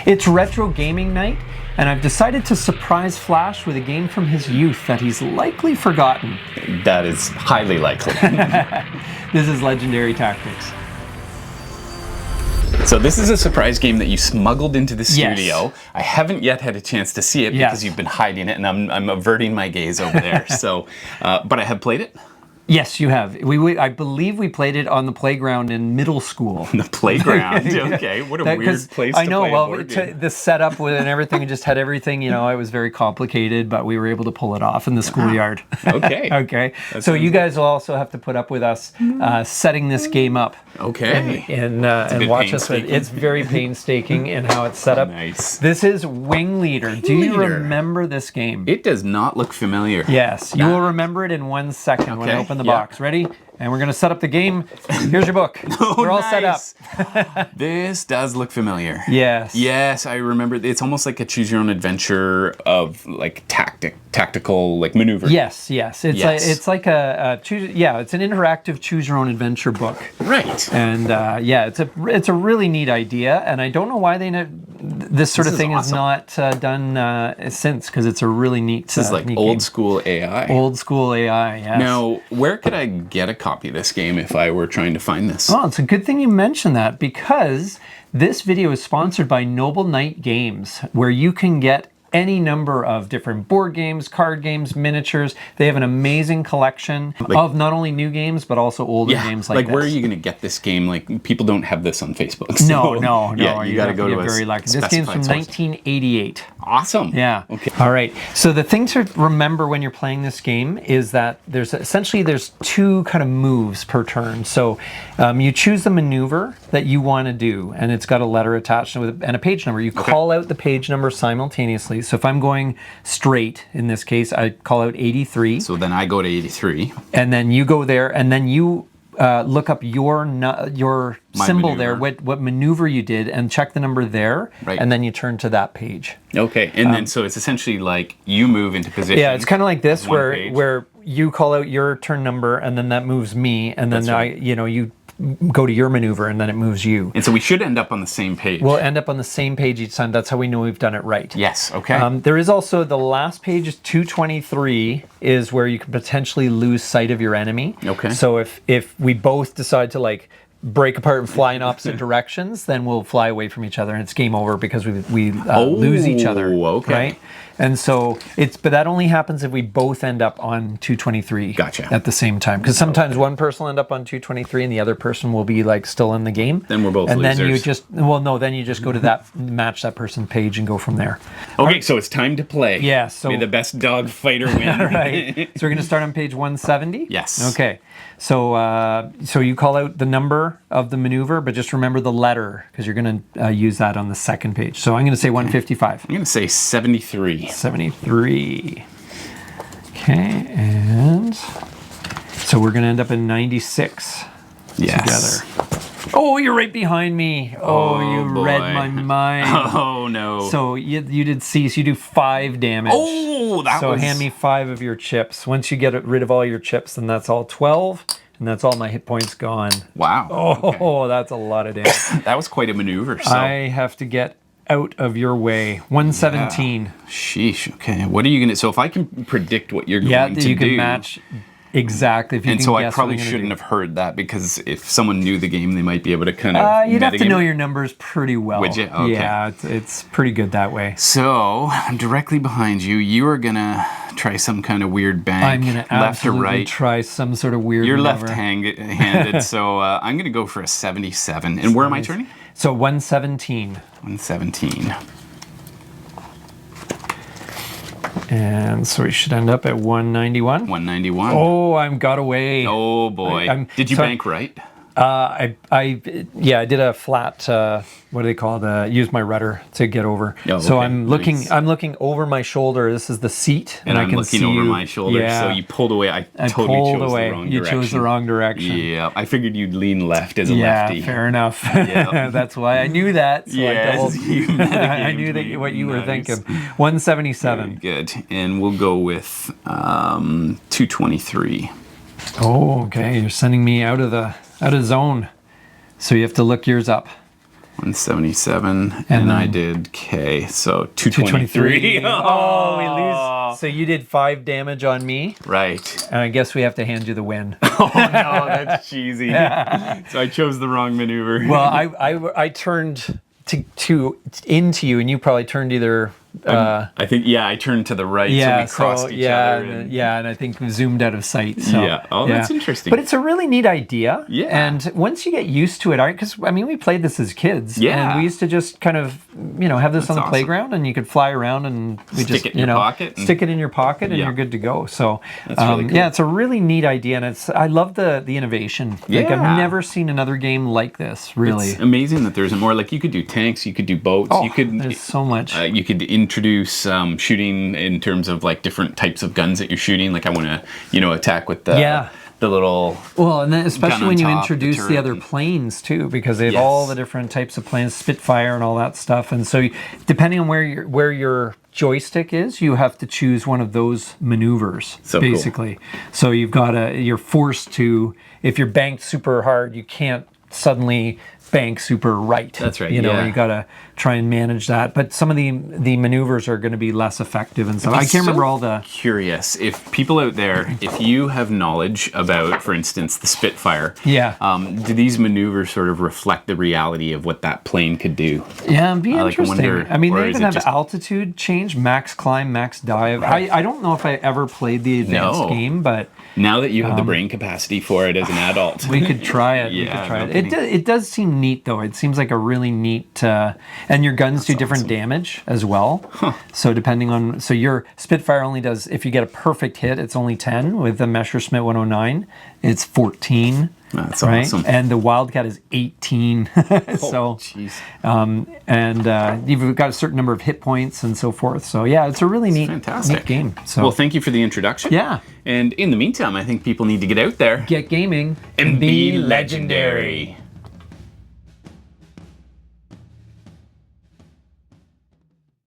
It's retro gaming night, and I've decided to surprise Flash with a game from his youth that he's likely forgotten. That is highly likely. This is Legendary Tactics. So this is a surprise game that you smuggled into the studio. Yes. I haven't yet had a chance to see it because you've been hiding it, and I'm averting my gaze over there. So, but I have played it. Yes, you have. I believe we played it on the playground in middle school. The playground. Okay, what a weird place to play a board game. The setup with and everything, we just had everything. You know, it was very complicated, but we were able to pull it off in the schoolyard. Okay. Okay. So you guys will also have to put up with us setting this game up. Okay. And watch us. It's very painstaking in how it's set up. Nice. This is Wing Leader. Do you remember this game? It does not look familiar. Yes, you will remember it in 1 second when I open the box. Ready? And we're going to set up the game. Here's your book. We're all set up. This does look familiar. Yes. Yes, I remember. It's almost like a choose your own adventure of like tactical like maneuver. Yes. It's like a choose. Yeah, it's an interactive choose your own adventure book. Right. And it's a really neat idea. And I don't know why this sort of thing is not done since, because it's a really neat. This is like old school AI. Old school AI. Yes. Now, where could I get a copy of this game if I were trying to find this? Well, it's a good thing you mentioned that, because this video is sponsored by Noble Knight Games, where you can get any number of different board games, card games, miniatures. They have an amazing collection of not only new games, but also older games like this. Where are you going to get this game? Like, people don't have this on Facebook. So, no. Yeah, you got to go to a very lucky. This game's from 1988. Awesome. Yeah. Okay. All right. So the thing to remember when you're playing this game is that there's two kind of moves per turn. So you choose the maneuver that you want to do, and it's got a letter attached and a page number. You call out the page number simultaneously. So if I'm going straight, in this case, I call out 83. So then I go to 83. And then you go there, and then you look up your symbol there, what maneuver you did, and check the number there, and then you turn to that page. Okay, and then so it's essentially like you move into position. Yeah, it's kind of like this, where you call out your turn number, and then that moves me, and then you go to your maneuver, and then it moves you. And so we should end up on the same page. We'll end up on the same page each time. That's how we know we've done it right. Yes, okay. There is also the last page, is 223, is where you can potentially lose sight of your enemy. Okay. So if we both decide to break apart and fly in opposite directions, then we'll fly away from each other, and it's game over because we lose each other. Okay. Right? And so but that only happens if we both end up on 223 at the same time. Because sometimes one person will end up on 223 and the other person will be still in the game. Then we're both losers. And then you just go to that, match that person's page and go from there. Okay, so it's time to play. Yeah. So may the best dog fighter win. Right. So we're going to start on page 170? Yes. Okay. So you call out the number of the maneuver, but just remember the letter, because you're going to use that on the second page. So I'm going to say 155. I'm going to say 73. 73. Okay, and so we're going to end up in 96 together. Oh, you're right behind me. Oh, you read my mind. Oh, no. So you did cease. You do 5 damage. Oh, So hand me 5 of your chips. Once you get rid of all your chips, then that's all 12, and that's all my hit points gone. Wow. Oh, that's a lot of damage. That was quite a maneuver. So. I have to get out of your way. 117. Yeah. Sheesh. Okay. What are you going to... So if I can predict what you're going to do... Yeah, you can match... Exactly. And so I probably shouldn't have heard that, because if someone knew the game, they might be able to kind of you'd have to know your numbers pretty well. Would you? Okay. Yeah, it's pretty good that way. So I'm directly behind you. You are going to try some kind of weird bank. I'm going to absolutely try some sort of weird You're maneuver. left-handed, so I'm going to go for a 77. And where am I turning? So 117. 117. And so we should end up at 191. 191. Oh, I got away. Oh boy. Did you bank right? I did a flat. What do they call it? Use my rudder to get over. Oh, okay. So I'm looking over my shoulder. This is the seat, and I can see over my shoulder. Yeah. So you pulled away. I totally chose the wrong direction. You chose the wrong direction. Yeah, I figured you'd lean left as a lefty. Yeah, fair enough. Yeah. That's why I knew that. So I knew what you were thinking. 177. Very good. And we'll go with 223. Oh, okay. You're sending me out of zone. So you have to look yours up. 177, and I did K, so 223. Oh, we lose. So you did 5 damage on me. Right. And I guess we have to hand you the win. Oh no, that's cheesy. So I chose the wrong maneuver. Well, I turned into you, and you probably turned either. I think I turned to the right, so we crossed each other. And I think we zoomed out of sight. So, that's interesting. But it's a really neat idea. Yeah. And once you get used to it, because I mean, we played this as kids. Yeah. And we used to just kind of, have this on the playground, and you could fly around, and we stick it in your pocket. Stick it in your pocket, and you're good to go. So, that's really cool. Yeah, it's a really neat idea, and I love the innovation. Yeah. Like, I've never seen another game like this. Really, it's amazing that there's more. Like, you could do tanks, you could do boats, there's so much. You could introduce shooting in terms of like different types of guns that you're shooting. Like, I want to, attack with the little. Well, and then especially when you introduce the other and planes too, because they have all the different types of planes, Spitfire and all that stuff. And so, depending on where your joystick is, you have to choose one of those maneuvers. So basically, so you're forced to. If you're banked super hard, you can't suddenly bank super right. That's right. You got to try and manage that. But some of the maneuvers are going to be less effective and stuff. I can't remember all the. Curious if people out there, if you have knowledge about, for instance, the Spitfire. Yeah. Do these maneuvers sort of reflect the reality of what that plane could do? Yeah, it'd be interesting. I mean, they even have just altitude change, max climb, max dive. Right. I don't know if I ever played the advanced game, but now that you have the brain capacity for it as an adult, we could try it. It does seem neat, though. It seems like a really neat, and your guns do different damage as well. Huh. So depending on, your Spitfire only does, if you get a perfect hit, it's only 10. With the Messerschmitt 109, it's 14. That's awesome. And the Wildcat is 18. And you've got a certain number of hit points and so forth. So yeah, it's a really neat game. So, well, thank you for the introduction. Yeah. And in the meantime, I think people need to get out there. Get gaming. And be legendary.